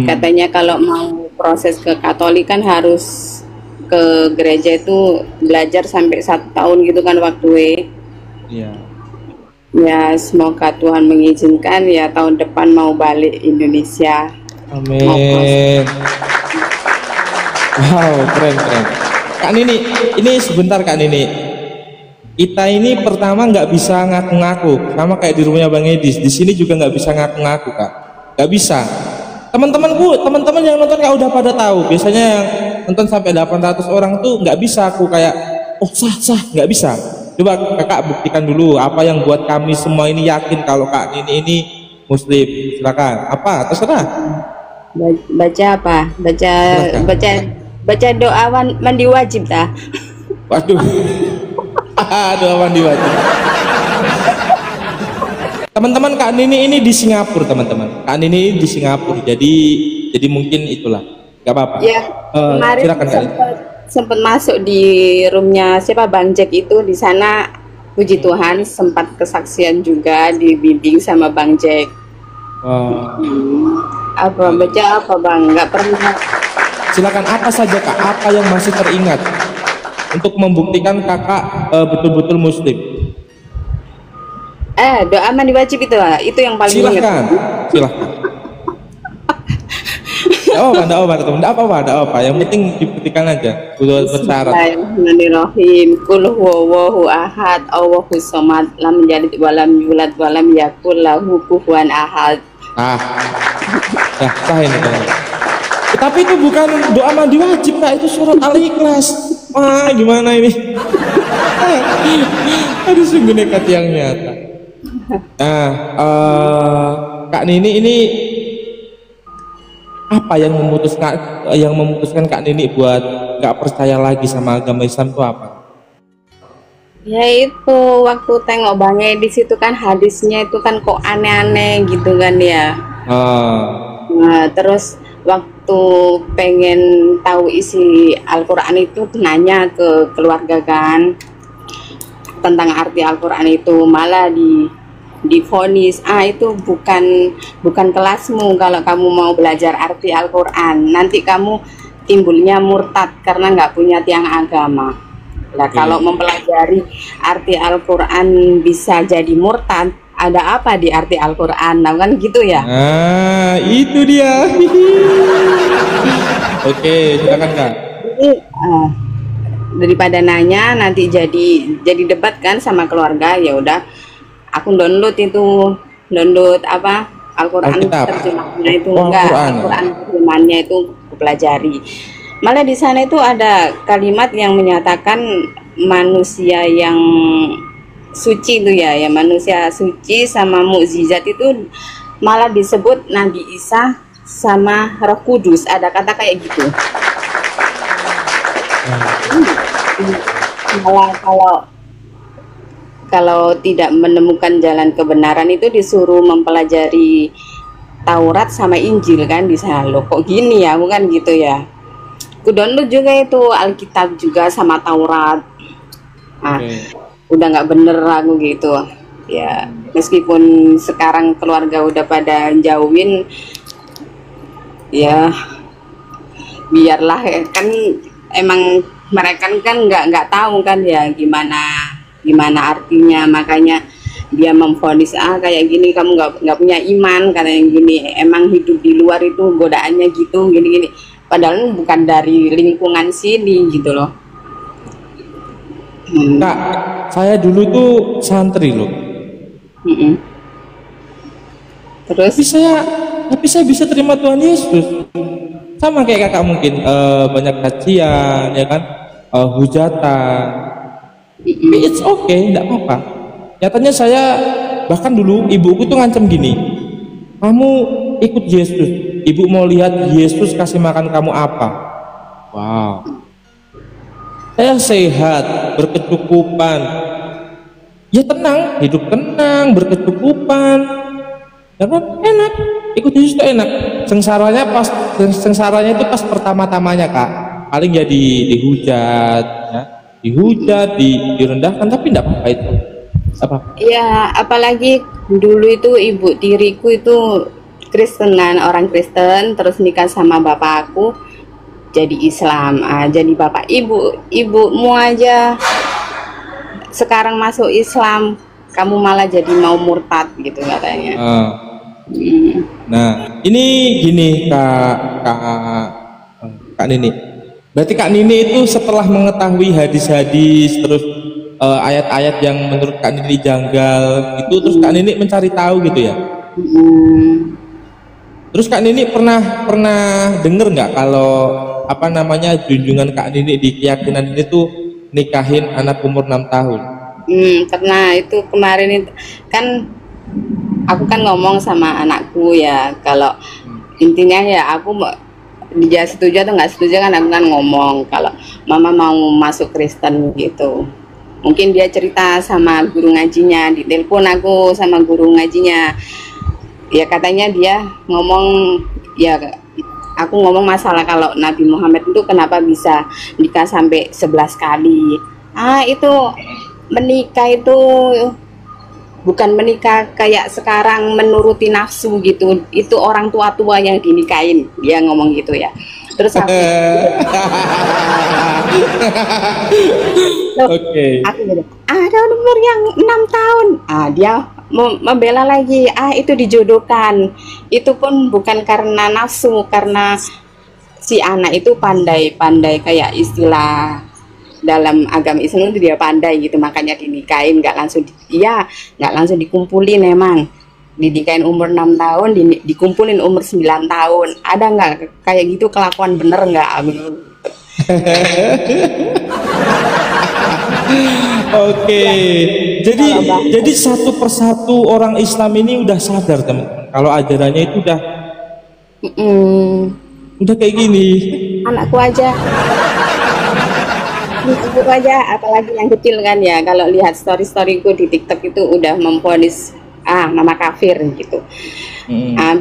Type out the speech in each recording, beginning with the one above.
Katanya kalau mau proses ke Katolik kan harus ke gereja itu belajar sampai 1 tahun gitu kan waktu. Iya. Ya semoga Tuhan mengizinkan ya tahun depan mau balik Indonesia. Mau proses. Amin. Wow, keren keren. Kak Nini, ini sebentar Kak Nini. Kita ini pertama nggak bisa ngaku-ngaku, sama kayak di rumahnya Bang Edis. Di sini juga nggak bisa ngaku-ngaku Kak, nggak bisa. Teman-teman yang nonton Kak udah pada tahu. Biasanya yang nonton sampai 800 orang tuh nggak bisa aku kayak, oh sah, nggak bisa. Coba Kakak buktikan dulu apa yang buat kami semua ini yakin kalau Kak Nini ini Muslim. Silakan. Apa? Terserah. Baca apa? Silakan. Baca doa mandi wajib dah. Waduh. Doa mandi wajib. Teman-teman, Kak Nini ini di Singapura, teman-teman. Kak Nini di Singapura. Jadi mungkin itulah. Gak apa-apa. Ya, kemarin Silakan Kak Nini. sempat masuk di roomnya siapa Bang Jack itu di sana. Puji Tuhan sempat kesaksian juga dibimbing sama Bang Jack. Apa baca apa Bang? Nggak pernah. Silakan apa saja Kak, apa yang masih teringat untuk membuktikan Kakak betul-betul Muslim. Doa mandi wajib itu yang paling Silakan. Enggak apa-apa. Yang penting dibuktikan aja. Udah bersyarat. Bismillahirrahmanirrahim. Qul huwallahu ahad, Allahu somad, lam yalid walam yulad walam yakul lahu kufuwan ahad. Sah ini Kak. Tapi itu bukan doa mandi wajib Kak, itu surat Al-Ikhlas. Gimana ini? Aduh, sungguh nekat yang nyata. Kak Nini ini apa yang memutuskan Kak Nini buat nggak percaya lagi sama agama Islam itu apa? Ya itu waktu tengok Bang Edis itu kan hadisnya itu kan kok aneh-aneh gitu kan ya. Nah, terus waktu pengen tahu isi Al-Quran itu nanya ke keluarga kan tentang arti Al-Quran itu, malah divonis itu bukan kelasmu kalau kamu mau belajar arti Al-Quran, nanti kamu timbulnya murtad karena nggak punya tiang agama. Nah kalau mempelajari arti Al-Quran bisa jadi murtad, ada apa di arti Al-Quran? Nah kan gitu ya. Itu dia. Oke, silakan Kak. Daripada nanya nanti jadi debat kan sama keluarga, ya udah aku download apa Al-Quran terjemahannya itu Al-Quran terjemahannya itu aku pelajari. Malah di sana itu ada kalimat yang menyatakan manusia yang suci itu ya manusia suci sama mukjizat itu malah disebut Nabi Isa sama Roh Kudus, ada kata kayak gitu. Malah kalau tidak menemukan jalan kebenaran itu disuruh mempelajari Taurat sama Injil kan di sana. Loh kok gini ya, bukan gitu ya. Aku download juga itu Alkitab juga sama Taurat. Udah nggak bener aku gitu ya, meskipun sekarang keluarga udah pada jauhin ya biarlah ya. Kan emang mereka kan nggak tahu kan ya gimana artinya, makanya dia memvonis kayak gini kamu nggak punya iman karena yang gini, emang hidup di luar itu godaannya gitu gini padahal bukan dari lingkungan sini gitu loh. Kak, saya dulu tuh santri loh. Terus? Tapi saya bisa terima Tuhan Yesus. Sama kayak kakak mungkin banyak kajian, ya kan, hujatan. Tapi it's okay, tidak apa-apa. Nyatanya saya bahkan dulu ibuku tuh ngancam gini, kamu ikut Yesus. Ibu mau lihat Yesus kasih makan kamu apa? Wow. Saya sehat, berkecukupan, ya tenang, hidup tenang, berkecukupan, ya kan enak, ikut Yesus itu enak. Sengsaranya itu pas pertama-tamanya Kak, paling ya dihujat, direndahkan, tapi tidak apa-apa itu. Ya apalagi dulu itu ibu tiriku itu Kristenan, orang Kristen, terus nikah sama bapak aku jadi Islam. Jadi bapak ibumu aja sekarang masuk Islam, kamu malah jadi mau murtad gitu katanya. Nah, ini gini Kak Nini. Berarti Kak Nini itu setelah mengetahui hadis-hadis terus ayat-ayat yang menurut Kak Nini janggal gitu, terus Kak Nini mencari tahu gitu ya. Terus Kak Nini pernah denger nggak kalau apa namanya junjungan Kak Nini di keyakinan ini tuh nikahin anak umur 6 tahun? Pernah. Itu kemarin itu kan aku kan ngomong sama anakku ya, kalau intinya ya aku dia setuju atau nggak setuju kan aku kan ngomong kalau mama mau masuk Kristen gitu. Mungkin dia cerita sama guru ngajinya, ditelepon aku sama guru ngajinya. Ya katanya dia ngomong, ya aku ngomong masalah kalau Nabi Muhammad itu kenapa bisa nikah sampai 11 kali. Itu menikah itu bukan menikah kayak sekarang menuruti nafsu gitu, itu orang tua-tua yang dinikahin, dia ngomong gitu ya. Terus aku aku bilang, ada umur yang 6 tahun. Dia membela lagi, itu dijodohkan. Itu pun bukan karena nafsu, karena si anak itu pandai kayak istilah dalam agama Islam itu dia pandai gitu, makanya dinikahin, nggak langsung dikumpulin. Emang dinikahin umur 6 tahun, dikumpulin umur 9 tahun. Ada nggak kayak gitu kelakuan, bener nggak? Oke. Jadi satu persatu orang Islam ini udah sadar teman, kalau ajarannya itu udah kayak gini. Anakku aja, apalagi yang kecil kan ya, kalau lihat storyku di TikTok itu udah memvonis mama kafir gitu.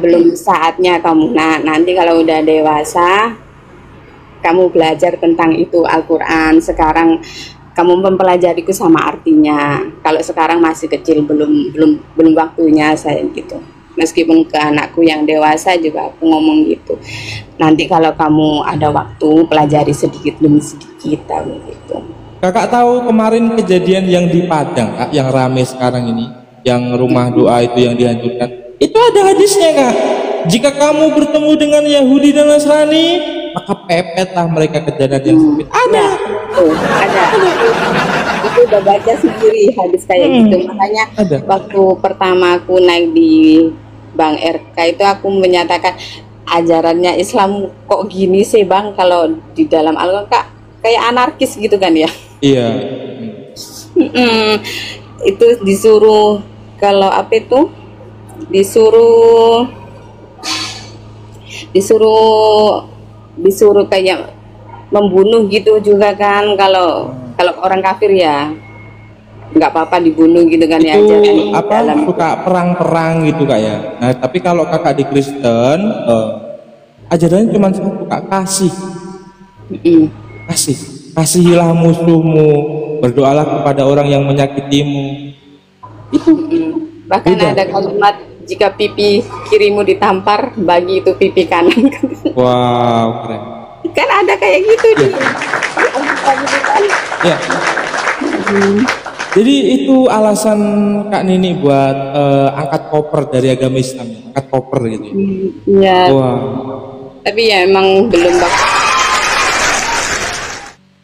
Belum saatnya kamu. Nanti kalau udah dewasa kamu belajar tentang itu Al-Quran. Sekarang kamu mempelajariku sama artinya. Kalau sekarang masih kecil, belum waktunya saya gitu. Meskipun ke anakku yang dewasa juga aku ngomong gitu. Nanti kalau kamu ada waktu, pelajari sedikit demi sedikit gitu. Kakak tahu kemarin kejadian yang di Padang, Kak, yang rame sekarang ini, yang rumah doa itu yang dihancurkan. Itu ada hadisnya, Kak. Jika kamu bertemu dengan Yahudi dan Nasrani, maka pepetlah mereka ke jalan yang sempit. Ada. Itu udah baca sendiri hadis kayak gitu. Makanya waktu pertama aku naik di Bang RK itu aku menyatakan ajarannya Islam kok gini sih Bang, kalau di dalam Al-Quran kayak anarkis gitu kan ya. Iya. Itu disuruh kalau apa itu disuruh kayak membunuh gitu juga kan, kalau orang kafir ya nggak apa-apa dibunuh gitu kan ya. Itu suka perang-perang gitu Kak ya. Nah tapi kalau kakak di Kristen ajarannya cuma satu Kak, kasihilah musuhmu, berdoalah kepada orang yang menyakitimu. Itu bahkan beda. Ada kalimat, jika pipi kirimu ditampar, bagi itu pipi kanan. Wow, keren. Kan ada kayak gitu nih. Ya. Jadi itu alasan Kak Nini buat angkat koper dari agama Islam, angkat koper gitu. Iya. Wow. Tapi ya emang belum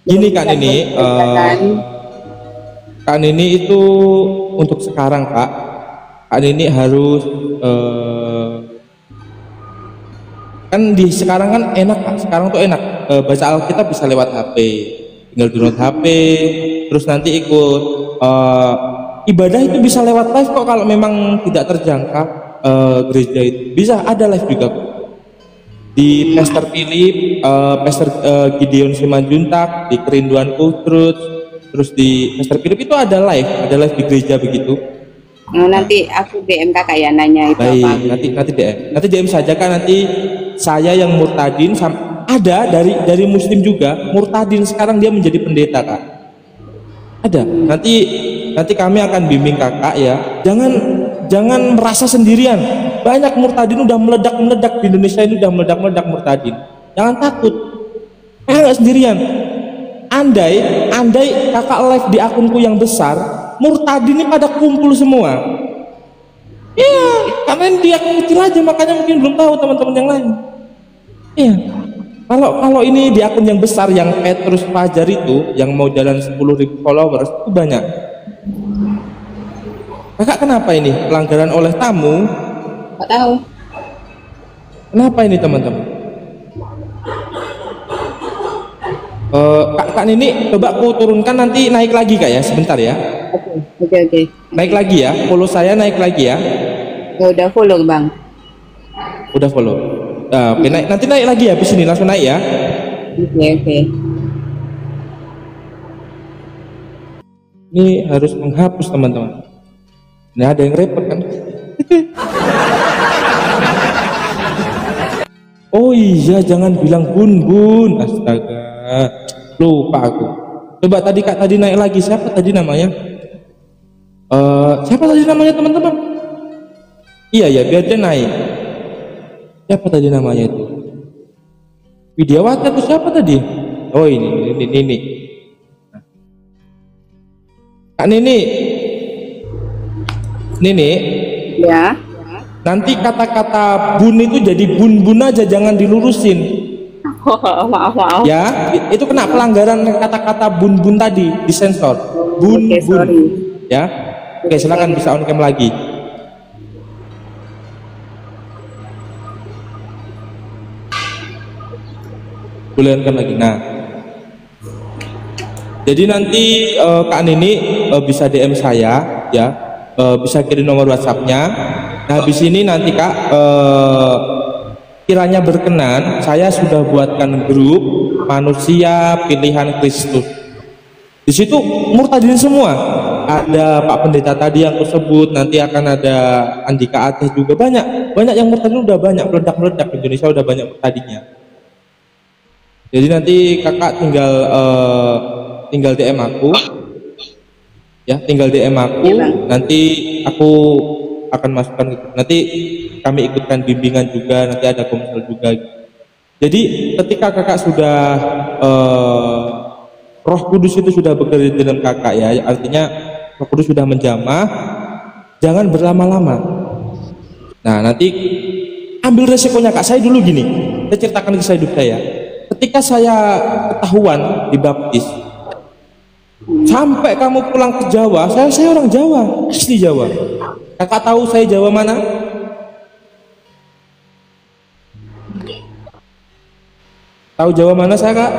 gini Kak Nini, Kak Nini itu untuk sekarang Kak Nini harus kan sekarang kan enak Kak, sekarang tuh enak baca Alkitab bisa lewat HP, tinggal download HP, terus nanti ikut ibadah itu bisa lewat live kok, kalau memang tidak terjangkau gereja itu bisa ada live juga kok. Di Pastor Philip, Pastor Gideon Simanjuntak, di Kerinduanku terus di Pastor Philip itu ada live di gereja begitu. Nanti aku DM kakak ya nanya itu. Baik, apa? nanti DM saja kan, nanti saya yang murtadin ada dari muslim juga murtadin, sekarang dia menjadi pendeta Kak. Ada. Nanti kami akan bimbing kakak ya. Jangan merasa sendirian. banyak murtadin udah meledak-meledak di Indonesia ini, udah meledak-meledak murtadin. Jangan takut, kakak nggak sendirian. Andai kakak live di akunku yang besar, murtadin ini pada kumpul semua. Iya, karena dia kecil aja, makanya mungkin belum tahu teman-teman yang lain. Iya. Kalau ini di akun yang besar yang Petrus Fajar itu yang mau jalan 10.000 followers itu banyak. Kakak kenapa ini? Pelanggaran oleh tamu? Nggak tahu. Kenapa ini teman-teman? Kak Nini, coba aku turunkan nanti naik lagi kak ya, sebentar ya. Oke. Naik lagi ya, follow saya naik lagi ya. Ya udah follow bang. Udah follow. Oke, nanti naik lagi ya, habis ini langsung naik ya. Oke. Ini harus menghapus teman-teman. Ini ada yang repot kan? Oh iya, jangan bilang bun. Astaga, lupa aku. Coba tadi kak tadi naik lagi, siapa tadi namanya? Siapa tadi namanya teman-teman? Iya ya, biar dia naik. Siapa tadi namanya itu? Widiawati atau siapa tadi? Oh ini. Kak Nini. Ya. Nanti kata-kata bun itu jadi bun aja, jangan dilurusin. Maaf. Ya, itu kena pelanggaran kata-kata bun tadi, disensor. Bun. Sorry. Ya. Oke, silakan bisa on cam lagi. Boleh on cam lagi. Nah. Jadi nanti Kak Nini bisa DM saya ya. Bisa kirim nomor WhatsApp-nya. Nah, habis ini nanti Kak kiranya berkenan, saya sudah buatkan grup manusia pilihan Kristus. Di situ murtadin semua. Ada Pak Pendeta tadi yang aku sebut, nanti akan ada Andika Ateh juga, banyak yang murtadin, udah banyak meledak Indonesia, udah banyak murtadinnya. Jadi nanti kakak tinggal DM aku. Ya, tinggal DM aku, nanti aku akan masukkan, nanti kami ikutkan bimbingan juga, nanti ada komsel juga. Jadi ketika kakak sudah Roh Kudus itu sudah bekerja di dalam kakak ya, artinya Roh Kudus sudah menjamah, jangan berlama-lama. Nah, nanti ambil resikonya kak. Saya dulu gini, saya ceritakan kisah hidup saya. Ketika saya ketahuan dibaptis, sampai kamu pulang ke Jawa, saya orang Jawa, asli Jawa. Kakak tahu saya Jawa mana? Tahu Jawa mana saya kak?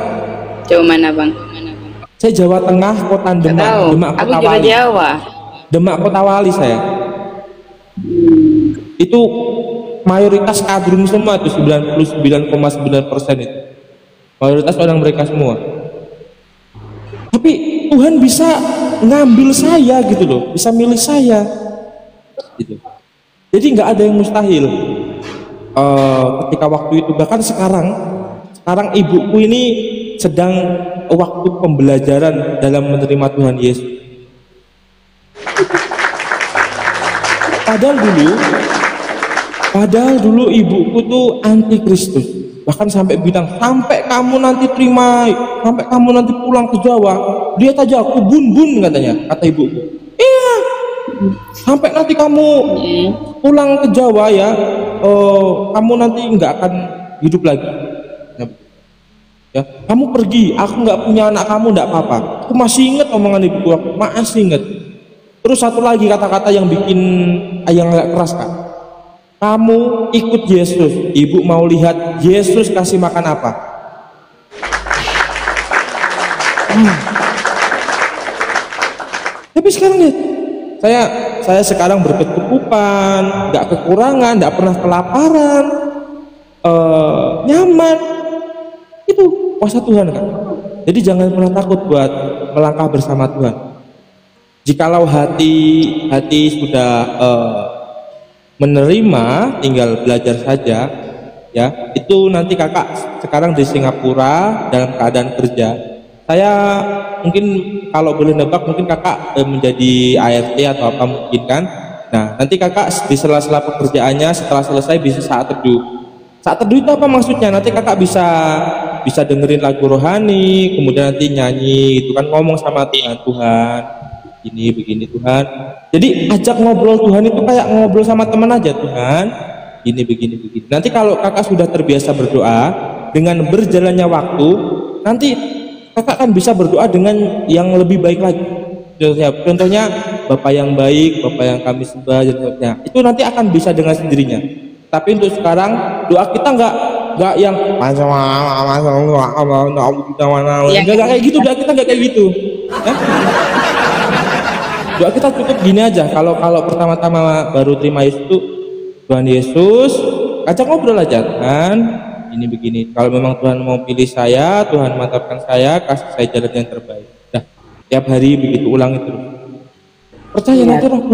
Jawa mana bang? Saya Jawa Tengah, Kota Demak. Demak aku Kota juga Wali. Jawa. Demak Kota Wali saya. Itu mayoritas kadrun semua, itu 99,9% itu. Mayoritas orang mereka semua. Tapi Tuhan bisa ngambil saya gitu loh, bisa milih saya gitu. Jadi nggak ada yang mustahil. Ketika waktu itu, bahkan sekarang ibuku ini sedang waktu pembelajaran dalam menerima Tuhan Yesus. Padahal dulu ibuku tuh anti Kristus. Bahkan sampai bilang, sampai kamu nanti pulang ke Jawa, lihat aja aku bun katanya, kata ibuku. Iya, sampai nanti kamu pulang ke Jawa ya, kamu nanti nggak akan hidup lagi. Ya, kamu pergi, aku nggak punya anak kamu, nggak apa-apa. Aku masih ingat omongan ibuku, aku masih ingat. Terus satu lagi kata-kata yang bikin yang agak keras kak. Kamu ikut Yesus, ibu mau lihat Yesus kasih makan apa. Tapi sekarang lihat, saya sekarang berkecukupan, nggak kekurangan, nggak pernah kelaparan, nyaman. Itu kuasa Tuhan kan. Jadi jangan pernah takut buat melangkah bersama Tuhan. Jikalau hati sudah menerima, tinggal belajar saja ya. Itu nanti kakak sekarang di Singapura dalam keadaan kerja. Saya mungkin kalau boleh nebak, mungkin kakak menjadi ART atau apa mungkin kan. Nah nanti kakak di sela-sela pekerjaannya setelah selesai bisa saat teduh. Saat teduh itu apa maksudnya? Nanti kakak bisa dengerin lagu rohani, kemudian nanti nyanyi gitu kan, ngomong sama Tuhan, Tuhan ini begini Tuhan. Jadi ajak ngobrol Tuhan itu kayak ngobrol sama teman aja, Tuhan ini begini begini. Nanti kalau kakak sudah terbiasa berdoa, dengan berjalannya waktu nanti kakak kan bisa berdoa dengan yang lebih baik lagi. Contohnya Bapa yang baik, Bapa yang kami sembah, contohnya itu nanti akan bisa dengan sendirinya. Tapi untuk sekarang doa kita nggak yang nggak kayak gitu, doa kita nggak kayak gitu. Doa kita cukup gini aja. Kalau pertama-tama baru terima Yesus itu, Tuhan Yesus, ajak ngobrol aja kan, ini begini. Kalau memang Tuhan mau pilih saya, Tuhan mantapkan saya, kasih saya jalan yang terbaik. Nah, tiap hari begitu ulang itu. Percaya nanti Roh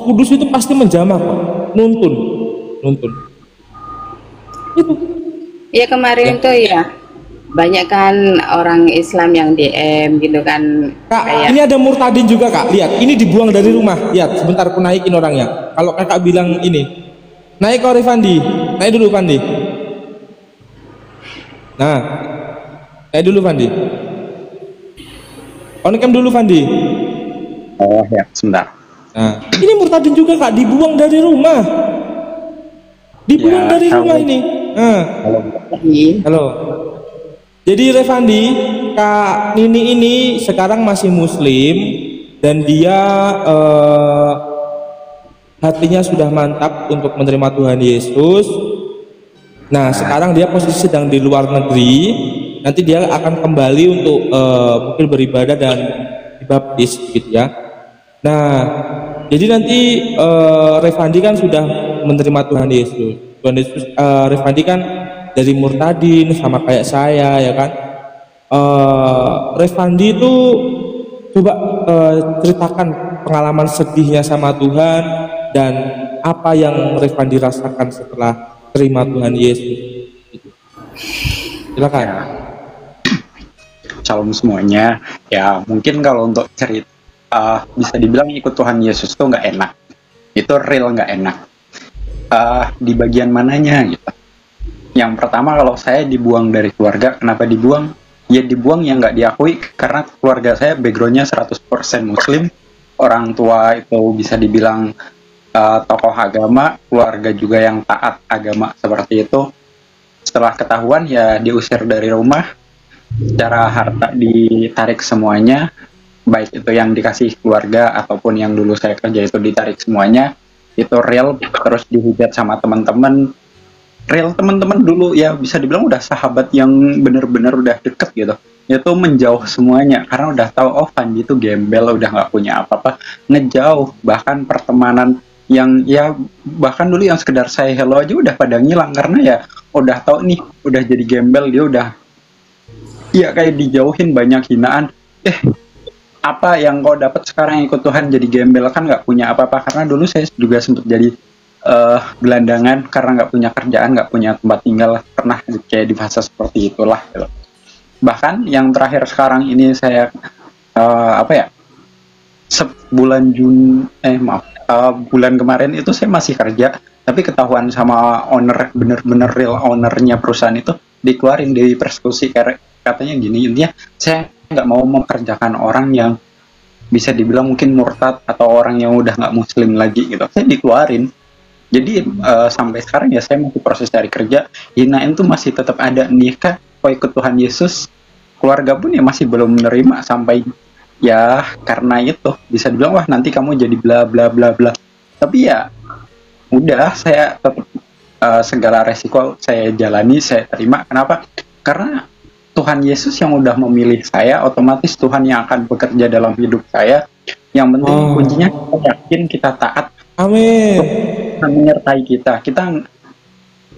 Kudus itu pasti menjamah kok, nuntun. Itu. Ya kemarin tuh ya banyak kan orang Islam yang DM gitu kan. Kak, kayak ini ada murtadin juga kak. Lihat, ini dibuang dari rumah. Lihat, sebentar aku naikin orangnya. Kalau kakak bilang ini, naik ke Rifandi, naik dulu Fandi. Nah, naik dulu Fandi. On cam dulu Fandi. Oh ya, sebentar. Nah, ini murtadin juga kak, dibuang dari rumah. Dibuang Ya, dari rumah ini. Nah, halo. Jadi Revandi, Kak Nini ini sekarang masih muslim dan dia hatinya sudah mantap untuk menerima Tuhan Yesus. Nah, sekarang dia posisi sedang di luar negeri. Nanti dia akan kembali untuk mungkin beribadah dan dibaptis gitu ya. Nah, jadi nanti Revandi kan sudah menerima Tuhan Yesus. Tuhan Yesus Revandi kan dari murtadin sama kayak saya ya kan. Revandi itu coba ceritakan pengalaman sedihnya sama Tuhan dan apa yang Revandi rasakan setelah terima Tuhan Yesus. Silakan. Shalom semuanya. Ya mungkin kalau untuk cerita bisa dibilang ikut Tuhan Yesus tuh nggak enak. Itu real nggak enak. Di bagian mananya gitu. Yang pertama, kalau saya dibuang dari keluarga, kenapa dibuang? Ya dibuang yang nggak diakui karena keluarga saya backgroundnya 100% muslim, orang tua itu bisa dibilang tokoh agama, keluarga juga yang taat agama seperti itu. Setelah ketahuan ya diusir dari rumah, secara harta ditarik semuanya, baik itu yang dikasih keluarga ataupun yang dulu saya kerja itu ditarik semuanya. Itu real, terus dihujat sama teman-teman. Real teman-teman dulu ya bisa dibilang udah sahabat yang bener-bener udah deket gitu, itu menjauh semuanya karena udah tahu oh Fandi itu gembel, udah nggak punya apa-apa, ngejauh. Bahkan pertemanan yang ya bahkan dulu yang sekedar saya hello aja udah pada ngilang karena ya udah tahu nih udah jadi gembel, dia udah ya kayak dijauhin, banyak hinaan. Apa yang kau dapat sekarang ikut Tuhan jadi gembel, kan nggak punya apa-apa. Karena dulu saya juga sempat jadi gelandangan karena nggak punya kerjaan, nggak punya tempat tinggal, pernah kayak di fase seperti itulah gitu. Bahkan yang terakhir sekarang ini saya bulan kemarin itu saya masih kerja, tapi ketahuan sama owner, bener-bener real ownernya perusahaan itu, dikeluarin, dari persekusi. Katanya gini, intinya saya nggak mau memperkerjakan orang yang bisa dibilang mungkin murtad atau orang yang udah nggak muslim lagi gitu. Saya dikeluarin. Jadi sampai sekarang ya saya masih proses cari kerja. Hinain tuh masih tetap ada. Nikah kok ikut Tuhan Yesus, keluarga pun ya masih belum menerima. Sampai ya karena itu bisa dibilang wah nanti kamu jadi bla bla bla bla. Tapi ya udah, saya tetap segala resiko saya jalani, saya terima. Kenapa? Karena Tuhan Yesus yang udah memilih saya, otomatis Tuhan yang akan bekerja dalam hidup saya. Yang penting kuncinya kita yakin, kita taat. Amin. Tuhan menyertai kita. Kita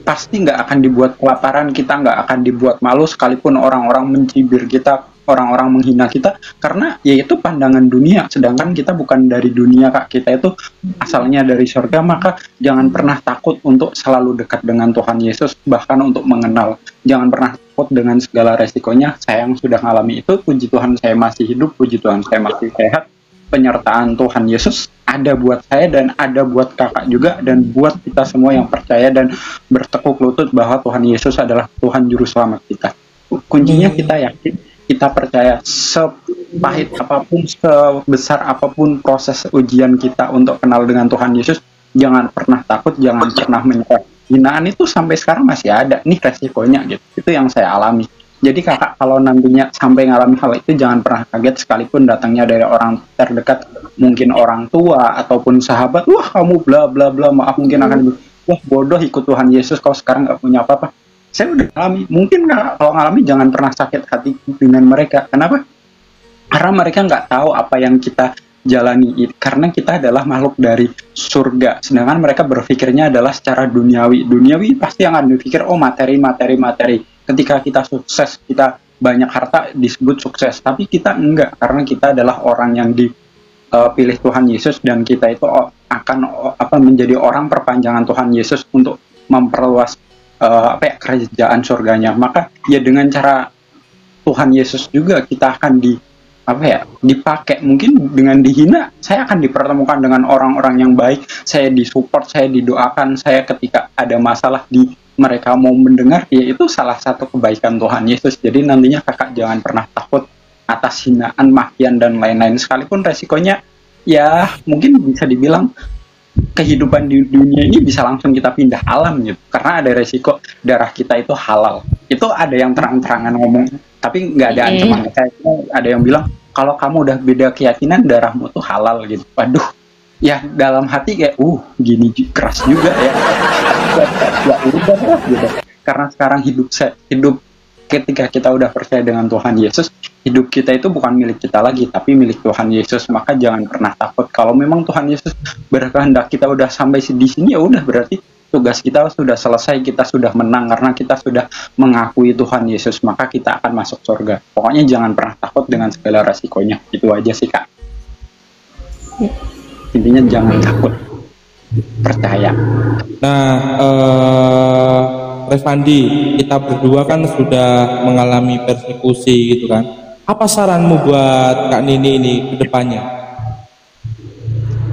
pasti nggak akan dibuat kelaparan, kita nggak akan dibuat malu sekalipun orang-orang mencibir kita, orang-orang menghina kita, karena yaitu pandangan dunia. Sedangkan kita bukan dari dunia, Kak. Kita itu asalnya dari surga. Maka jangan pernah takut untuk selalu dekat dengan Tuhan Yesus, bahkan untuk mengenal. Jangan pernah takut dengan segala resikonya. Saya yang sudah mengalami itu, puji Tuhan saya masih hidup, puji Tuhan saya masih sehat. Penyertaan Tuhan Yesus ada buat saya dan ada buat kakak juga dan buat kita semua yang percaya dan bertekuk lutut bahwa Tuhan Yesus adalah Tuhan Juru Selamat kita. Kuncinya kita yakin, kita percaya, sepahit apapun, sebesar apapun proses ujian kita untuk kenal dengan Tuhan Yesus, jangan pernah takut, jangan pernah menyerah. Hinaan itu sampai sekarang masih ada, nih resikonya gitu. Itu yang saya alami. Jadi kakak kalau nantinya sampai ngalami hal itu jangan pernah kaget, sekalipun datangnya dari orang terdekat, mungkin orang tua ataupun sahabat, wah kamu bla bla bla, maaf mungkin akan, wah bodoh ikut Tuhan Yesus kau sekarang nggak punya apa-apa. Saya udah alami, mungkin kalau ngalami jangan pernah sakit hati dengan mereka. Kenapa? Karena mereka nggak tahu apa yang kita jalani, karena kita adalah makhluk dari surga, sedangkan mereka berpikirnya adalah secara duniawi pasti akan berpikir oh materi. Ketika kita sukses, kita banyak harta disebut sukses, tapi kita enggak, karena kita adalah orang yang dipilih Tuhan Yesus dan kita itu akan menjadi orang perpanjangan Tuhan Yesus untuk memperluas kerajaan surganya. Maka ya dengan cara Tuhan Yesus juga kita akan dipakai. Mungkin dengan dihina saya akan dipertemukan dengan orang-orang yang baik, saya disupport, saya didoakan, saya ketika ada masalah mereka mau mendengar, ya itu salah satu kebaikan Tuhan Yesus. Jadi nantinya kakak jangan pernah takut atas hinaan, makian dan lain-lain, sekalipun resikonya ya mungkin bisa dibilang kehidupan di dunia ini bisa langsung kita pindah alam gitu, karena ada resiko darah kita itu halal. Itu ada yang terang-terangan ngomong, tapi nggak ada ancaman. Kayak ada yang bilang kalau kamu udah beda keyakinan darahmu tuh halal gitu. Waduh, ya dalam hati kayak gini keras juga ya. Ya udah gitu. Karena sekarang hidup ketika kita udah percaya dengan Tuhan Yesus, hidup kita itu bukan milik kita lagi, tapi milik Tuhan Yesus. Maka jangan pernah takut. Kalau memang Tuhan Yesus berkehendak kita udah sampai di sini, ya udah berarti tugas kita sudah selesai, kita sudah menang karena kita sudah mengakui Tuhan Yesus, maka kita akan masuk surga. Pokoknya jangan pernah takut dengan segala resikonya. Itu aja sih kak. Intinya jangan takut, percaya. Nah, Revandi, kita berdua kan sudah mengalami persekusi gitu kan. Apa saranmu buat Kak Nini ini ke depannya?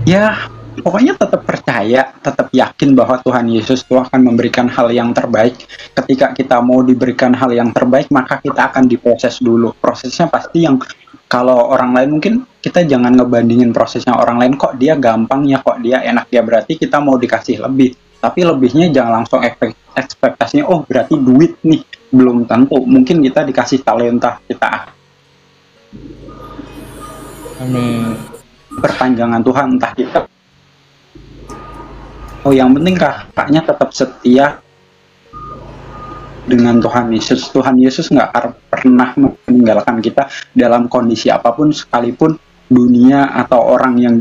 Ya, pokoknya tetap percaya, tetap yakin bahwa Tuhan Yesus itu akan memberikan hal yang terbaik. Ketika kita mau diberikan hal yang terbaik, maka kita akan diproses dulu. Prosesnya pasti yang kalau orang lain mungkin kita jangan ngebandingin prosesnya orang lain, kok dia gampang ya, kok dia enak ya, berarti kita mau dikasih lebih. Tapi lebihnya jangan langsung ekspektasinya, oh berarti duit nih, belum tentu. Mungkin kita dikasih talenta, kita Amin. Perpanjangan Tuhan, entah kita. Oh yang penting kakaknya tetap setia dengan Tuhan Yesus. Tuhan Yesus nggak pernah meninggalkan kita dalam kondisi apapun, sekalipun dunia atau orang yang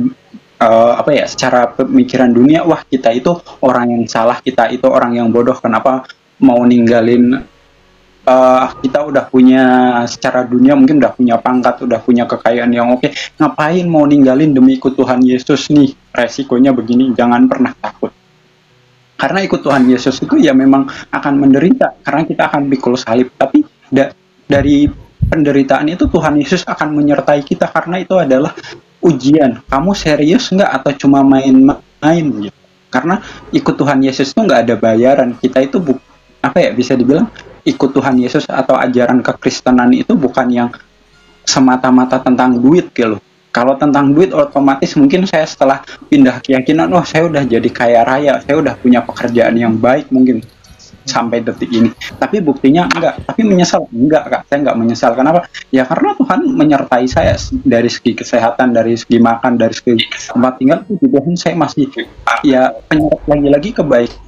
secara pemikiran dunia, wah kita itu orang yang salah, kita itu orang yang bodoh, kenapa mau ninggalin kita udah punya secara dunia, mungkin udah punya pangkat, udah punya kekayaan yang oke, ngapain mau ninggalin demi ikut Tuhan Yesus nih, resikonya begini. Jangan pernah takut, karena ikut Tuhan Yesus itu ya memang akan menderita, karena kita akan pikul salib, tapi dari penderitaan itu Tuhan Yesus akan menyertai kita, karena itu adalah ujian. Kamu serius nggak atau cuma main-main gitu? Karena ikut Tuhan Yesus itu nggak ada bayaran. Kita itu bisa dibilang ikut Tuhan Yesus atau ajaran kekristenan itu bukan yang semata-mata tentang duit gitu. Kalau tentang duit otomatis mungkin saya setelah pindah keyakinan, saya udah jadi kaya raya, saya udah punya pekerjaan yang baik mungkin sampai detik ini. Tapi buktinya enggak. Tapi menyesal? Enggak kak, saya enggak menyesal. Kenapa? Ya karena Tuhan menyertai saya dari segi kesehatan, dari segi makan, dari segi tempat tinggal itu juga saya masih ya penyerap lagi kebaikan.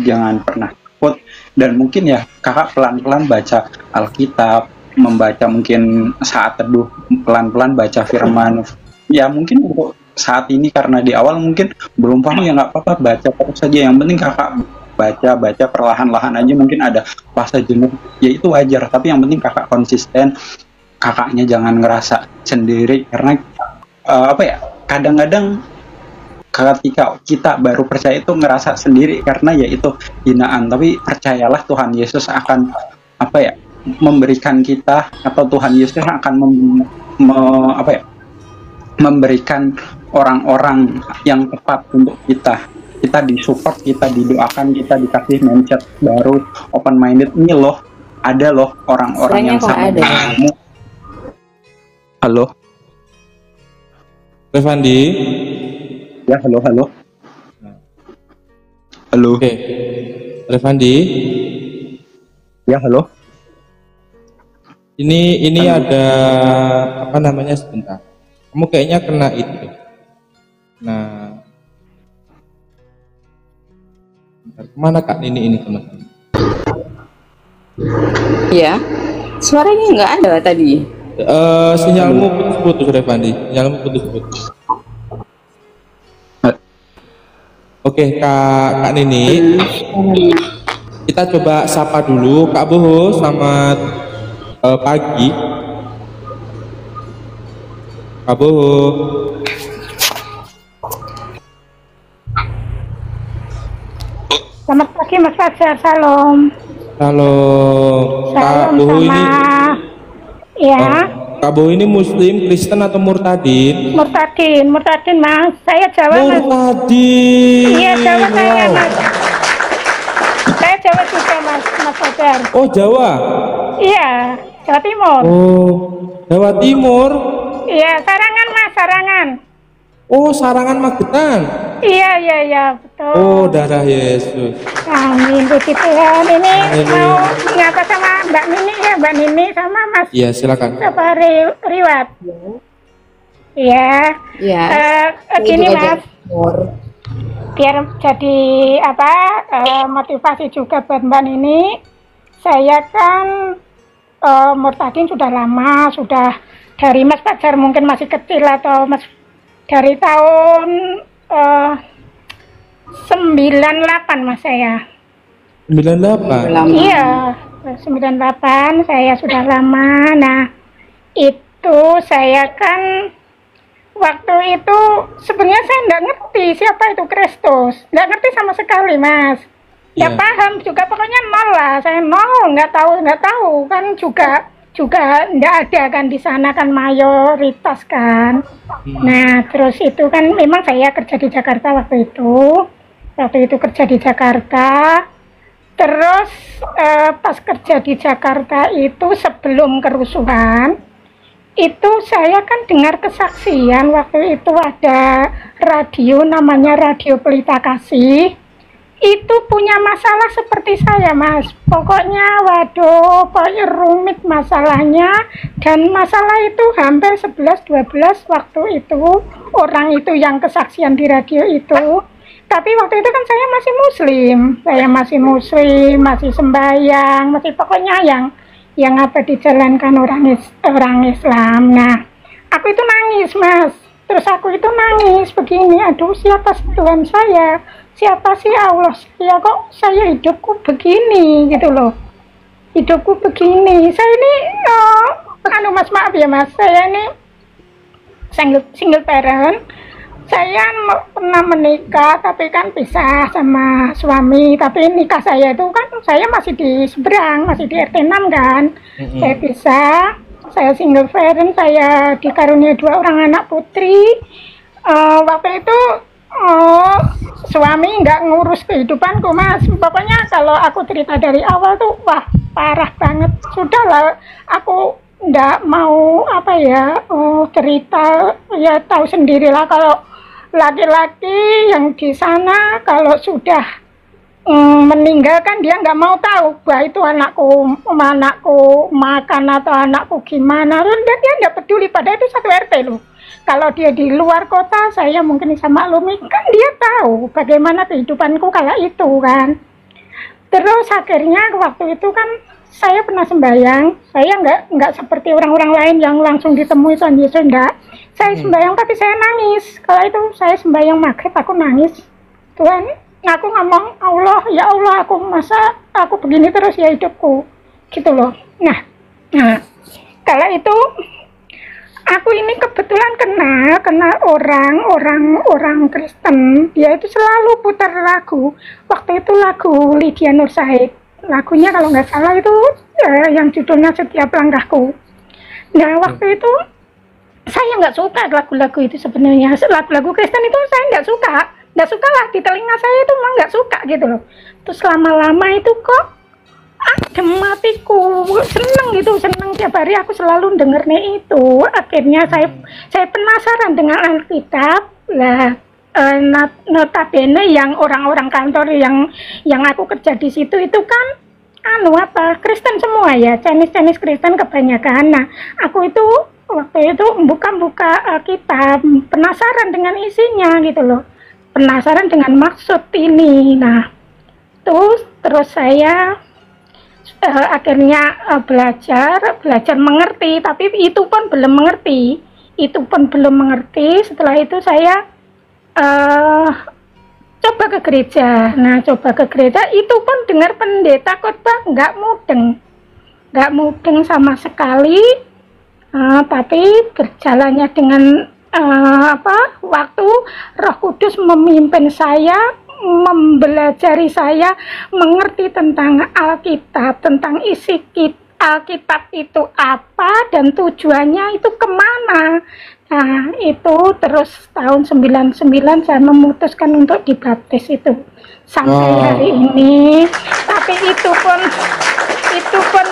Jangan pernah takut, dan mungkin ya kakak pelan-pelan baca Alkitab, membaca mungkin saat teduh, pelan-pelan baca firman. Ya mungkin untuk saat ini karena di awal mungkin belum paham, ya nggak apa-apa, baca terus saja. Yang penting kakak baca perlahan-lahan aja, mungkin ada fase jenuh, ya itu wajar, tapi yang penting kakak konsisten, kakaknya jangan ngerasa sendiri, karena kadang-kadang ketika kita baru percaya itu ngerasa sendiri karena ya itu hinaan. Tapi percayalah Tuhan Yesus akan memberikan kita, atau Tuhan Yesus akan memberikan orang-orang yang tepat untuk kita disupport, kita didoakan, kita dikasih mindset baru, open minded. Ini loh, ada loh orang-orang Kayaknya yang kok sama ada. dengan kamu. Halo, Revandi. ya halo. Halo, Oke. Revandi. ya halo. Ini ada apa namanya, sebentar. Kamu kayaknya kena itu. Nah, bentar, kemana Kak ini teman-teman? Iya. Suaranya nggak ada tadi. Sinyalmu putus-putus Revandi. Sinyalmu putus-putus. Oke, Kak Nini. Kita coba sapa dulu Kak Boho. Selamat pagi. Kak Boho. Selamat pagi Mas Fajar, salam. Halo. Kak Salam Boho sama ini ya, Kak Boho ini Muslim, Kristen atau murtadin? Murtadin Mas. Saya Jawa Mas. Murtadin. Iya, Jawa saya Wow. Mas. Saya Jawa juga Mas Fajar. Oh, Jawa. Iya, Jawa Timur. Oh, Jawa Timur. Iya, Sarangan Mas, Sarangan. Oh, Sarangan Magetan. Iya, betul. Oh, darah Yesus. Amin, puji Tuhan. Ini Amin. mau nyapa sama Mbak Nini ya, Mbak Nini sama Mas Iya, silakan. Riwat. Iya. Iya. Gini Juga Mas, Jawa Timur. biar jadi motivasi juga buat Mbak Nini. Saya kan murtadin sudah lama, sudah dari Mas Fajar mungkin masih kecil atau Mas dari tahun 98 Mas saya. 98. Lama. Iya, 98 saya sudah lama. Nah, itu saya kan waktu itu sebenarnya saya nggak ngerti siapa itu Kristus, nggak ngerti sama sekali Mas. Nggak Iya. paham juga, pokoknya nol lah. Saya nol, nggak tahu kan juga nggak ada kan di sana kan mayoritas kan. Nah terus itu kan memang saya kerja di Jakarta waktu itu kerja di Jakarta. Terus pas kerja di Jakarta itu sebelum kerusuhan itu saya kan dengar kesaksian waktu itu ada radio namanya Radio Pelita Kasih. Itu punya masalah seperti saya Mas, pokoknya waduh, pokoknya rumit masalahnya, dan masalah itu hampir 11-12 waktu itu, orang itu yang kesaksian di radio itu. Tapi waktu itu kan saya masih muslim, masih sembahyang, masih pokoknya yang apa dijalankan orang Islam. Nah, aku itu nangis Mas, terus aku itu nangis begini, aduh siapa sih Tuhan saya? Siapa sih Allah saya, kok saya hidupku begini gitu loh, hidupku begini. Saya ini Mas, maaf ya Mas, saya ini single parent. Saya pernah menikah tapi kan pisah sama suami, tapi nikah saya itu kan saya masih di seberang, masih di RT 6 kan. Saya pisah, saya single parent, saya dikaruniai 2 orang anak putri. Waktu itu suami nggak ngurus kehidupanku Mas, pokoknya kalau aku cerita dari awal tuh wah parah banget. Sudahlah, aku nggak mau cerita, ya tahu sendirilah kalau laki-laki yang di sana kalau sudah meninggal kan dia nggak mau tahu bahwa itu anakku makan atau anakku gimana, dia nggak peduli, padahal itu satu RT loh. Kalau dia di luar kota, saya mungkin bisa maklumi, kan dia tahu bagaimana kehidupanku kala itu kan. Terus akhirnya waktu itu kan saya pernah sembahyang, saya nggak seperti orang-orang lain yang langsung ditemui Tuhan Yesus, enggak. Saya sembahyang tapi saya nangis. Kalau itu saya sembahyang maghrib, aku nangis. Tuhan, aku ngomong, Allah, ya Allah, aku begini terus ya hidupku, gitu loh. Nah, kalau itu aku ini kebetulan kena orang Kristen, dia itu selalu putar lagu. Waktu itu lagu Lydia Nur Said, lagunya kalau nggak salah itu yang judulnya Setiap Langkahku. Nah waktu itu saya nggak suka lagu-lagu itu sebenarnya. Lagu-lagu Kristen itu saya nggak suka lah, di telinga saya itu mah nggak suka gitu loh. Terus lama-lama itu kok adem hatiku, seneng tiap hari aku selalu dengernya itu. Akhirnya saya penasaran dengan Alkitab lah. Notabene yang orang-orang kantor yang aku kerja di situ itu kan Kristen semua ya, Chinese Kristen kebanyakan. Nah, aku itu waktu itu buka kitab, penasaran dengan isinya gitu loh, penasaran dengan maksud ini. Nah, terus saya akhirnya belajar mengerti, tapi itu pun belum mengerti. Setelah itu saya coba ke gereja. Nah, coba ke gereja itu pun dengar pendeta khotbah nggak mudeng sama sekali. Tapi berjalannya dengan waktu Roh Kudus memimpin saya, membelajari saya mengerti tentang Alkitab, tentang isi Alkitab itu apa dan tujuannya itu kemana. Nah, itu terus tahun 99 saya memutuskan untuk dibaptis itu sampai hari ini. Tapi itu pun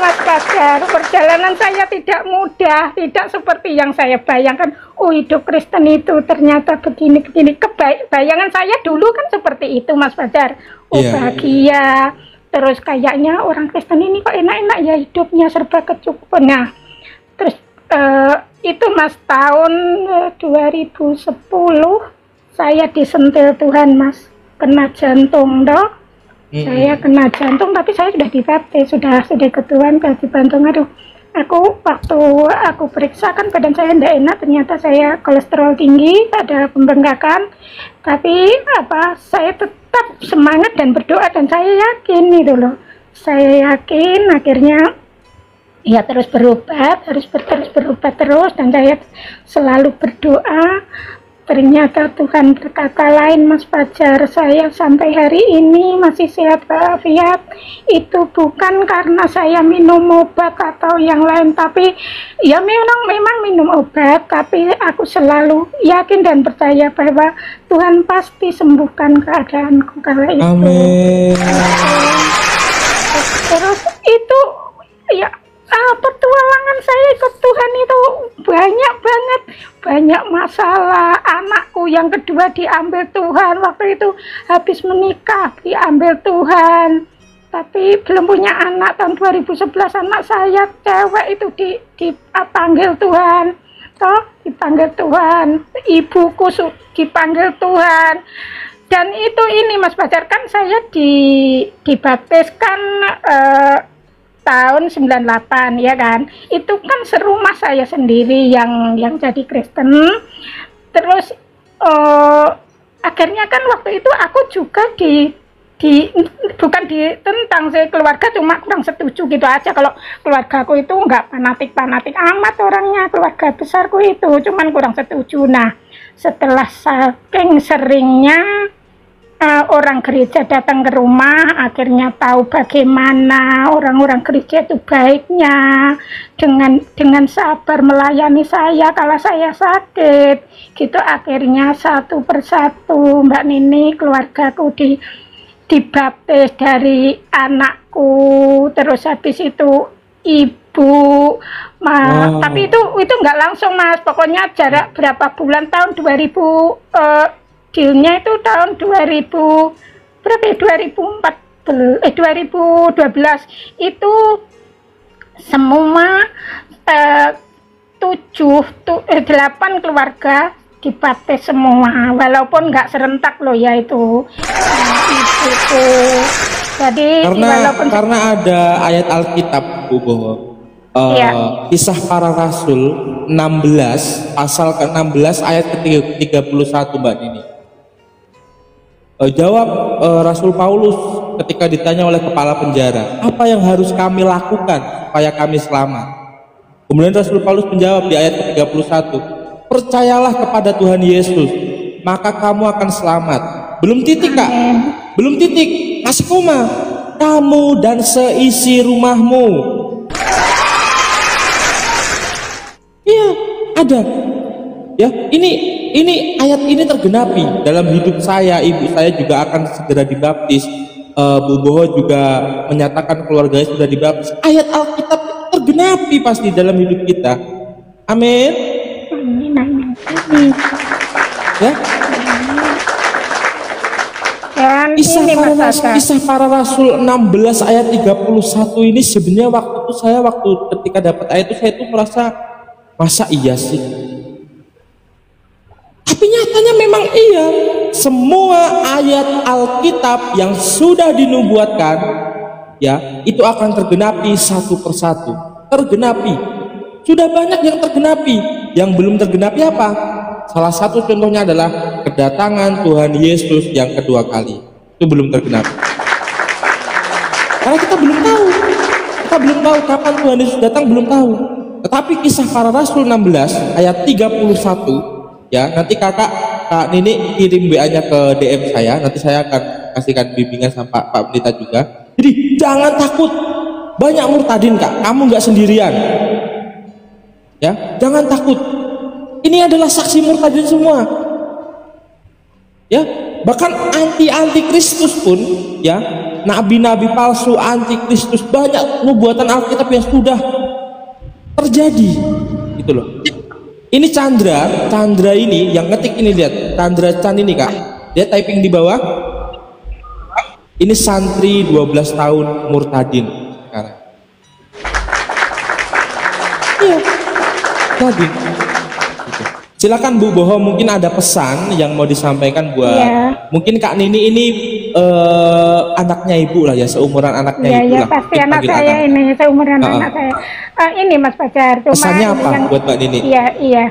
Mas Fajar, perjalanan saya tidak mudah, tidak seperti yang saya bayangkan. Hidup Kristen itu ternyata begini. Bayangan saya dulu kan seperti itu, Mas Fajar. Bahagia. Terus kayaknya orang Kristen ini kok enak-enak ya hidupnya, serba kecukupan. Nah, terus itu Mas tahun 2010 saya disentil Tuhan, Mas, kena jantung toh. Saya kena jantung, tapi saya sudah dibaptis, sudah ke Tuhan, kasih bantung. Aduh, waktu aku periksa kan badan saya tidak enak, ternyata saya kolesterol tinggi, ada pembengkakan. Tapi saya tetap semangat dan berdoa, dan saya yakin itu loh. Saya yakin akhirnya ya terus berobat, terus berobat terus, dan saya selalu berdoa. Ternyata Tuhan berkata lain, Mas Fajar. Saya sampai hari ini masih sehat walafiat. Itu bukan karena saya minum obat atau yang lain, tapi ya memang minum obat, tapi aku selalu yakin dan percaya bahwa Tuhan pasti sembuhkan keadaanku kala itu. Amin. Terus itu ya petualangan saya ikut Tuhan itu banyak banget, banyak masalah. Anakku yang kedua diambil Tuhan, waktu itu habis menikah diambil Tuhan, tapi belum punya anak. Tahun 2011 anak saya cewek itu dipanggil Tuhan, dipanggil Tuhan. Ibuku dipanggil Tuhan. Dan itu ini Mas Fajar, kan saya dibaptiskan tahun 98 ya kan, itu kan serumah saya sendiri yang jadi Kristen. Terus akhirnya kan waktu itu aku juga bukan ditentang, saya keluarga cuma kurang setuju gitu aja. Kalau keluargaku itu nggak fanatik amat orangnya, keluarga besarku itu cuman kurang setuju. Nah, setelah saking seringnya orang gereja datang ke rumah, akhirnya tahu bagaimana orang-orang gereja itu baiknya, dengan sabar melayani saya kalau saya sakit gitu. Akhirnya satu persatu Mbak Nini, keluargaku dibaptis, dari anakku, terus habis itu ibu. Tapi itu nggak langsung, Mas, pokoknya jarak berapa bulan, tahun 2000 dealnya itu tahun 2012 itu semua 8 keluarga dibaptis semua, walaupun nggak serentak loh ya itu. Jadi karena ada ayat Alkitab bahwa Kisah Para Rasul 16 pasal ke-16 ayat ke-31 Mbak Nini. Jawab Rasul Paulus ketika ditanya oleh kepala penjara, apa yang harus kami lakukan supaya kami selamat? Kemudian Rasul Paulus menjawab di ayat ke-31, percayalah kepada Tuhan Yesus, maka kamu akan selamat. Belum titik, Kak, belum titik, masih koma, kamu dan seisi rumahmu. Iya, ada Ya, ini ayat ini tergenapi dalam hidup saya. Ibu saya juga akan segera dibaptis. Bu Boho juga menyatakan keluarganya sudah dibaptis. Ayat Alkitab tergenapi pasti dalam hidup kita. Amin. Ya. Dan Kisah para Rasul 16 ayat 31 ini sebenarnya waktu ketika dapat ayat itu saya tuh merasa masa iya sih? Tapi nyatanya memang iya. Semua ayat Alkitab yang sudah dinubuatkan ya, itu akan tergenapi satu persatu. Tergenapi. Sudah banyak yang tergenapi. Yang belum tergenapi apa? Salah satu contohnya adalah kedatangan Tuhan Yesus yang kedua kali. Itu belum tergenapi. Karena kita belum tahu. Kita belum tahu kapan Tuhan Yesus datang, belum tahu. Tetapi kisah para Rasul 16 ayat 31 ya, nanti Kak Nini kirim WA-nya ke DM saya, nanti saya akan kasihkan bimbingan sama Pak Pendeta juga. Jadi jangan takut, banyak murtadin Kak, kamu nggak sendirian. Ya, jangan takut. Ini adalah saksi murtadin semua. Ya, bahkan anti Kristus pun, ya, nabi-nabi palsu anti Kristus, banyak nubuatan Alkitab yang sudah terjadi, gitu loh. Ini Chandra ini yang ngetik ini, lihat Chandra Chan ini Kak, dia typing di bawah. Ini santri 12 tahun murtadin sekarang. Iya, murtadin. Gitu. Silakan Bu Boho, mungkin ada pesan yang mau disampaikan buat mungkin Kak Nini ini anaknya Ibu lah ya, seumuran anaknya Ibu lah. Iya, pasti anak saya ini seumuran anak saya. Ini Mas Fajar, cuma pesannya apa buat Mbak Nini? Iya.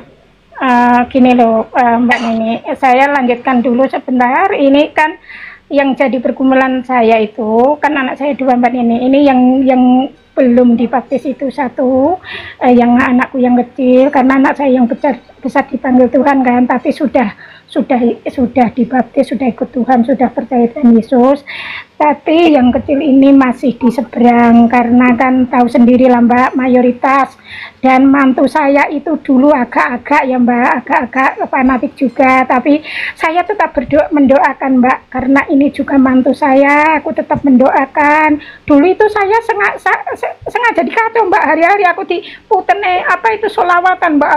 Gini loh Mbak Nini, saya lanjutkan dulu sebentar. Ini kan yang jadi pergumulan saya itu kan anak saya 2 Mbak Nini. Ini yang belum dibaptis itu 1, yang anakku yang kecil, karena anak saya yang besar dipanggil Tuhan kan, tapi sudah dibaptis, sudah ikut Tuhan, sudah percaya dengan Yesus. Tapi yang kecil ini masih di seberang, karena kan tahu sendiri lah Mbak, mayoritas. Dan mantu saya itu dulu agak-agak ya Mbak, agak-agak fanatik juga, tapi saya tetap mendoakan Mbak, karena ini juga mantu saya, aku tetap mendoakan. Dulu itu saya sengaja dikacau Mbak, hari-hari aku diputer apa itu solawatan Mbak,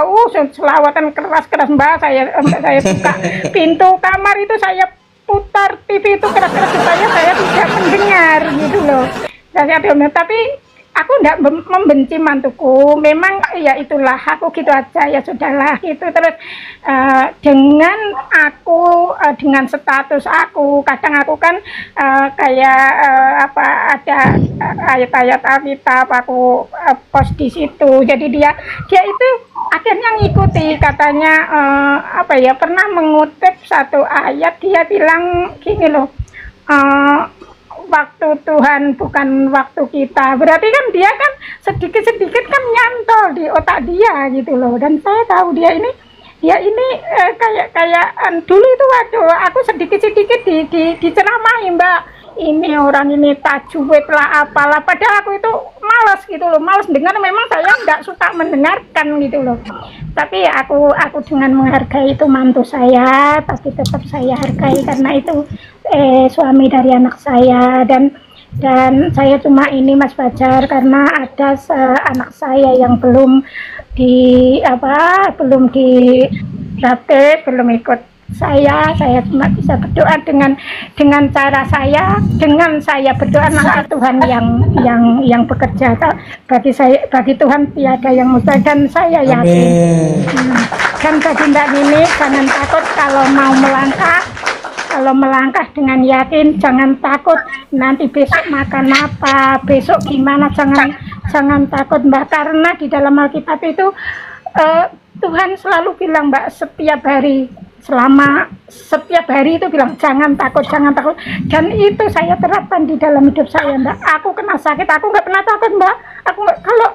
solawatan keras-keras Mbak, saya buka pintu kamar itu, saya putar TV itu keras-keras supaya saya tidak mendengar gitu loh. Tapi aku tidak membenci mantuku, memang ya itulah, aku gitu aja, ya sudahlah gitu. Terus dengan status aku, kadang aku kan ada ayat-ayat Alkitab aku post di situ, jadi dia itu akhirnya ngikuti, katanya pernah mengutip satu ayat, dia bilang gini loh, waktu Tuhan bukan waktu kita. Berarti kan dia kan sedikit-sedikit kan nyantol di otak dia gitu loh. Dan saya tahu dia ini kayak dulu itu waktu aku sedikit-sedikit diceramahi Mbak. Ini orang ini tajwid lah apalah, padahal aku itu malas gitu loh, malas dengar, memang saya nggak suka mendengarkan gitu loh. Tapi aku dengan menghargai itu mantu saya, tapi tetap saya hargai karena itu suami dari anak saya. Dan saya cuma ini Mas Fajar, karena ada anak saya yang belum dibaptis, belum ikut saya cuma bisa berdoa dengan cara saya, dengan saya berdoa, maka Tuhan yang bekerja. Bagi Tuhan tiada yang mustahil, dan saya yakin. Dan bagi Mbak Nini, jangan takut kalau mau melangkah dengan yakin, jangan takut nanti besok makan apa, besok gimana, jangan takut Mbak, karena di dalam Alkitab itu Tuhan selalu bilang Mbak, setiap hari itu bilang jangan takut, dan itu saya terapkan di dalam hidup saya Mbak. Aku kena sakit, aku nggak pernah takut Mbak. Aku kalau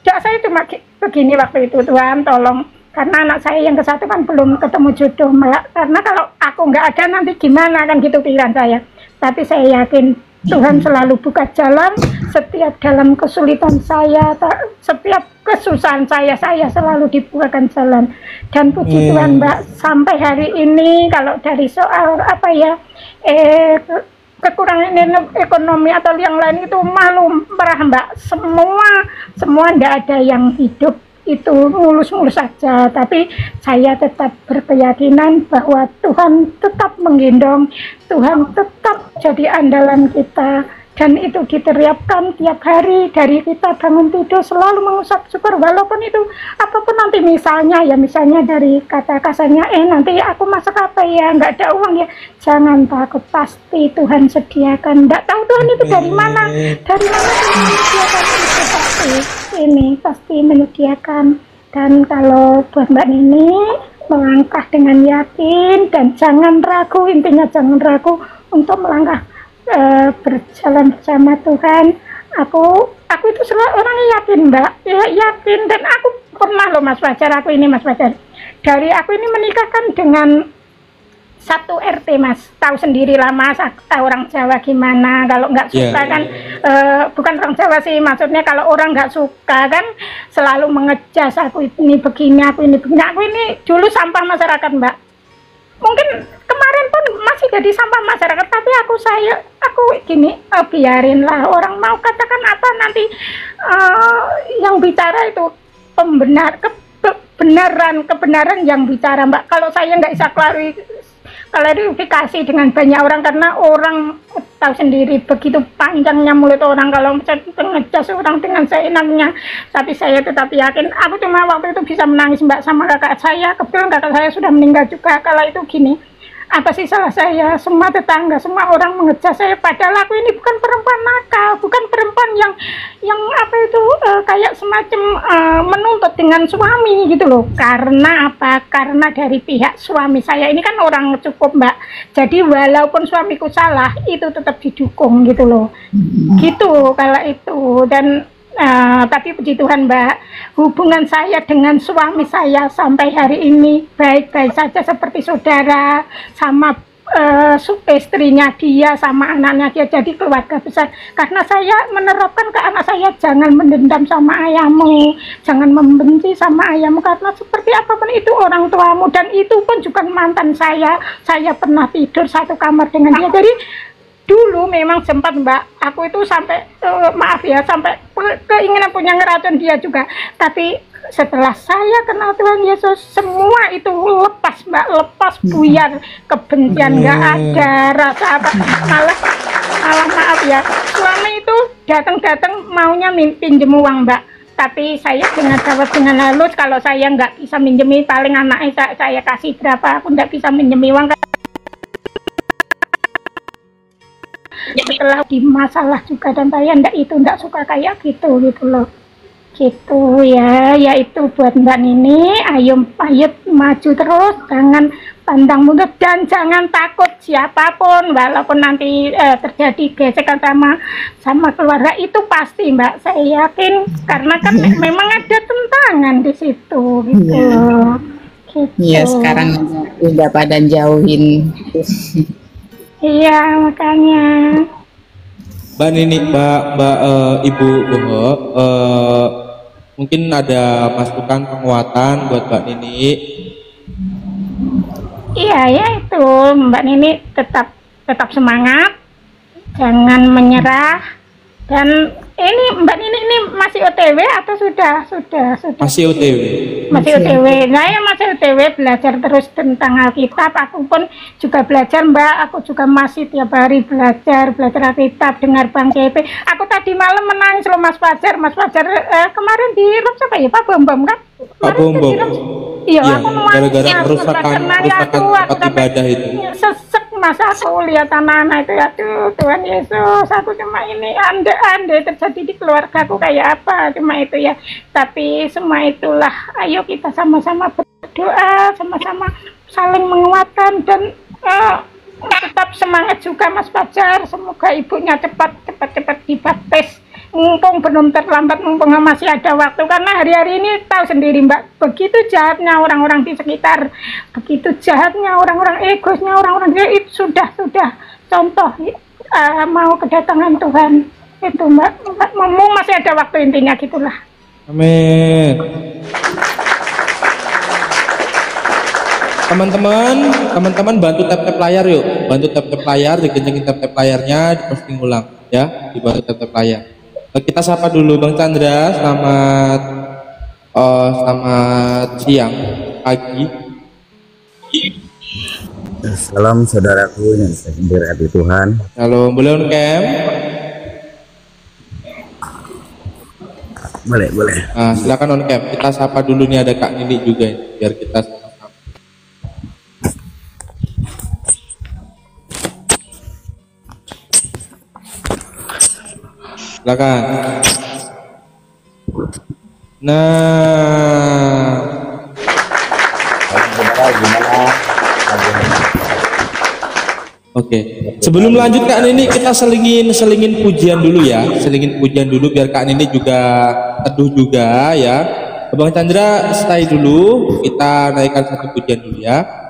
doa saya cuma begini waktu itu, Tuhan tolong, karena anak saya yang ke-1 kan belum ketemu jodoh Mbak, karena kalau aku nggak ada nanti gimana, kan gitu pikiran saya. Tapi saya yakin Tuhan selalu buka jalan setiap dalam kesulitan saya, setiap kesusahan saya selalu dibukakan jalan. Dan puji Tuhan Mbak, sampai hari ini kalau dari soal apa ya kekurangan ekonomi atau yang lain itu malu merah Mbak, semua tidak ada yang hidup itu mulus-mulus saja, tapi saya tetap berkeyakinan bahwa Tuhan tetap menggendong, Tuhan tetap jadi andalan kita, dan itu diteriapkan tiap hari dari kita bangun tidur selalu mengucap syukur, walaupun itu apapun nanti misalnya dari kata kasarnya nanti aku masak apa ya, nggak ada uang ya, jangan takut, pasti Tuhan sediakan. Nggak tahu Tuhan itu dari mana Tuhan menyediakan itu, pasti menyediakan. Dan kalau buat Mbak Nini, melangkah dengan yakin dan jangan ragu, intinya jangan ragu untuk melangkah berjalan bersama Tuhan. Aku itu selalu orang yakin Mbak, ya, yakin. Dan aku pernah loh Mas Fajar, dari aku ini menikahkan dengan satu RT Mas, tahu sendiri lah Mas, tahu orang Jawa gimana kalau nggak suka kan, bukan orang Jawa sih, maksudnya kalau orang nggak suka kan selalu mengejas aku ini begini, aku ini dulu sampah masyarakat Mbak. Mungkin kemarin pun masih jadi sampah masyarakat, tapi aku gini, biarinlah orang mau katakan apa nanti, yang bicara itu kebenaran yang bicara Mbak. Kalau saya nggak bisa klarifikasi dengan banyak orang, karena orang tahu sendiri begitu panjangnya mulut orang kalau ngecas orang dengan seenaknya. Tapi saya tetap yakin, aku cuma waktu itu bisa menangis Mbak sama kakak saya, kebetulan kakak saya sudah meninggal juga. Kalau itu gini, apa sih salah saya, semua tetangga, semua orang mengejas saya, padahal aku ini bukan perempuan nakal, bukan perempuan yang apa itu kayak semacam menuntut dengan suami gitu loh. Karena apa? Karena dari pihak suami saya ini kan orang cukup Mbak, jadi walaupun suamiku salah itu tetap didukung gitu loh, gitu kalau itu. Dan tapi puji Tuhan Mbak, hubungan saya dengan suami saya sampai hari ini baik-baik saja, seperti saudara, sama istrinya dia, sama anaknya dia, jadi keluarga besar. Karena saya menerapkan ke anak saya, jangan mendendam sama ayahmu, jangan membenci sama ayahmu, karena seperti apapun itu orang tuamu, dan itu pun juga mantan saya pernah tidur satu kamar dengan dia. Jadi dulu memang sempat Mbak, aku itu sampai sampai keinginan punya ngeracun dia juga. Tapi setelah saya kenal Tuhan Yesus, semua itu lepas Mbak, lepas buyar, kebencian nggak ada, rasa apa, malah maaf ya, suami itu datang maunya pinjem uang Mbak. Tapi saya jawab dengan halus, kalau saya nggak bisa minjemi, paling anaknya saya kasih berapa, aku nggak bisa minjemi uang. Setelah di masalah juga, dan saya ndak suka kayak gitu loh, gitu ya. Yaitu buat Mbak Nini, ayo maju terus, jangan pandang mundur, dan jangan takut siapapun, walaupun nanti terjadi gesekan sama keluarga, itu pasti Mbak, saya yakin, karena kan memang ada tentangan di situ gitu. Iya, sekarang udah pada jauhin. Iya, makanya. Mbak Nini, Ibu Boho, mungkin ada masukan penguatan buat Mbak Nini? Iya, ya itu Mbak Nini tetap semangat, jangan menyerah. Dan ini Mbak Nini ini masih OTW atau sudah? Masih OTW. Masih OTW. Nah, ya masih OTW, belajar terus tentang Alkitab. Aku pun juga belajar Mbak. Aku juga masih tiap hari belajar Alkitab, dengar Bang JP. Aku tadi malam menangis loh Mas Fajar. Kemarin di Rob siapa ya? Pak Bom kan? Pak Bom. Iya, aku gara-gara kerusakan tempat ibadah itu. Sesek masa aku lihat anak-anak itu, aduh Tuhan Yesus, aku cuma ini andai terjadi di keluarga aku kayak apa, cuma itu ya. Tapi semua itulah, ayo kita sama-sama berdoa, sama-sama saling menguatkan, dan tetap semangat juga Mas Fajar. Semoga ibunya cepat dibaptis, mumpung belum terlambat, mumpung masih ada waktu. Karena hari-hari ini tahu sendiri Mbak, begitu jahatnya orang-orang di sekitar, begitu jahatnya orang-orang, egosnya orang-orang, itu sudah contoh mau kedatangan Tuhan itu Mbak, mumpung masih ada waktu, intinya gitulah. Amin. Teman-teman bantu tap-tap layar yuk. Bantu tap-tap layar, dikencengin tap-tap layarnya, diposting ulang ya, dibantu tap-tap layar. Kita sapa dulu Bang Chandra, selamat siang, pagi. Salam saudaraku yang saya dirahmati Tuhan. Halo, boleh on cam? Boleh. Nah, silakan on cam. Kita sapa dulu nih, ada Kak Nini juga ini, biar kita sama-sama. Silakan. Nah, oke. Sebelum lanjut Kak Nini, kita selingin pujian dulu ya. Selingin pujian dulu biar Kak Nini juga teduh juga ya. Bang Chandra stay dulu, kita naikkan satu pujian dulu ya.